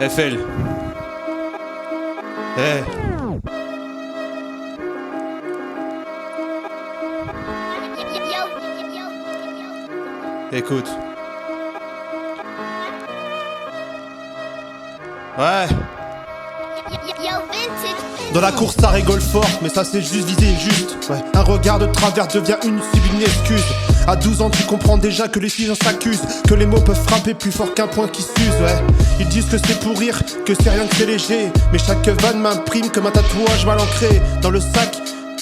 FL. Eh. Écoute. Ouais. Dans la course ça rigole fort, mais ça c'est juste viser juste. Ouais. Un regard de travers devient une sublime excuse. À 12 ans tu comprends déjà que les filles s'accusent, que les mots peuvent frapper plus fort qu'un point qui s'use. Ouais. Ils disent que c'est pour rire, que c'est rien que c'est léger, mais chaque vanne m'imprime comme un tatouage mal ancré. Dans le sac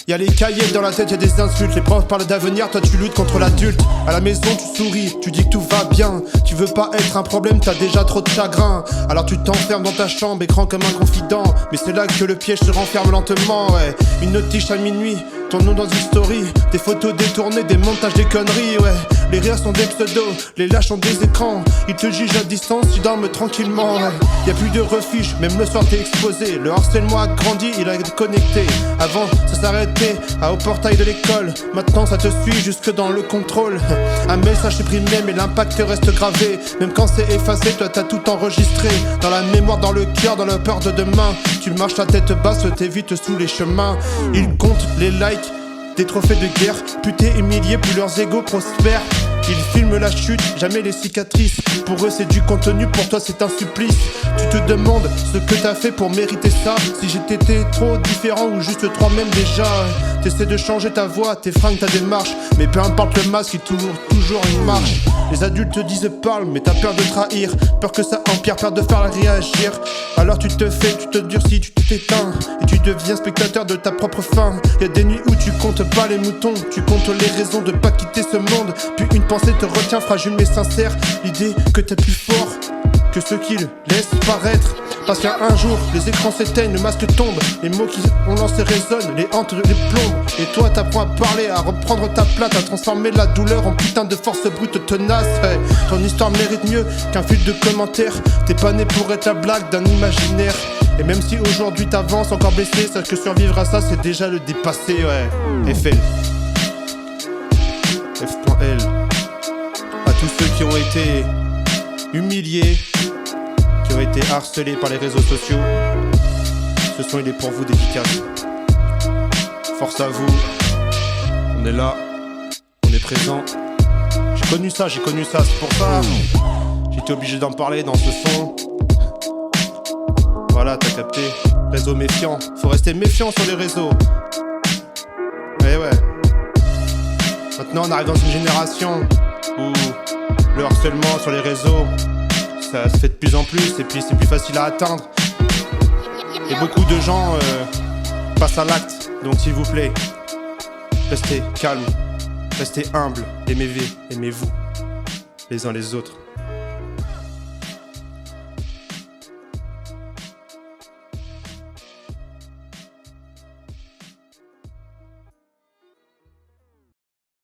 y'a les cahiers, dans la tête y'a des insultes. Les profs parlent d'avenir, toi tu luttes contre l'adulte. À la maison tu souris, tu dis que tout va bien. Tu veux pas être un problème, t'as déjà trop de chagrin. Alors tu t'enfermes dans ta chambre, écran comme un confident. Mais c'est là que le piège se renferme lentement, ouais. Une notice à minuit, ton nom dans une story, des photos détournées, des montages, des conneries, ouais. Les rires sont des pseudos, les lâches ont des écrans. Ils te jugent à distance, tu dormes tranquillement, ouais. Y'a plus de refuge, même le soir t'es exposé. Le harcèlement a grandi, il a déconnecté. Avant ça s'arrêtait au portail de l'école. Maintenant ça te suit jusque dans le contrôle. Un message supprimé mais l'impact reste gravé. Même quand c'est effacé, toi t'as tout enregistré. Dans la mémoire, dans le cœur, dans la peur de demain. Tu marches la tête basse, t'évites sous les chemins. Ils comptent les likes, des trophées de guerre, putés humiliés, plus leurs égos prospèrent. Ils filment la chute, jamais les cicatrices. Pour eux c'est du contenu, pour toi c'est un supplice. Tu te demandes ce que t'as fait pour mériter ça. Si j'étais trop différent ou juste toi-même déjà. T'essaies de changer ta voix, tes fringues, ta démarche. Mais peu importe le masque, il toujours une marche. Les adultes te disent parle, mais t'as peur de trahir. Peur que ça empire, peur de faire réagir. Alors tu te durcis, tu t'éteins. Et tu deviens spectateur de ta propre fin. Y'a des nuits où tu comptes pas les moutons, tu comptes les raisons de pas quitter ce monde. Puis une pensée te retient fragile mais sincère. L'idée que t'es plus fort que ceux qui le laissent paraître. Parce qu'un jour les écrans s'éteignent, le masque tombe. Les mots qui ont lancé résonnent, les hantes les plombent. Et toi t'apprends à parler, à reprendre ta place, à transformer la douleur en putain de force brute tenace, hey. Ton histoire mérite mieux qu'un fil de commentaires. T'es pas né pour être la blague d'un imaginaire. Et même si aujourd'hui t'avances encore blessé, sache que survivre à ça c'est déjà le dépasser, ouais. FL. F.L. À tous ceux qui ont été humiliés, qui ont été harcelés par les réseaux sociaux, ce son il est pour vous dédicace. Force à vous, on est là, on est présent. J'ai connu ça, c'est pour ça j'étais obligé d'en parler dans ce son. Voilà, t'as capté. Réseau méfiant, faut rester méfiant sur les réseaux. Eh ouais. Maintenant on arrive dans une génération où le harcèlement sur les réseaux, ça se fait de plus en plus et puis c'est plus facile à atteindre. Et beaucoup de gens passent à l'acte. Donc s'il vous plaît, restez calme, restez humble, aimez-vous les uns les autres.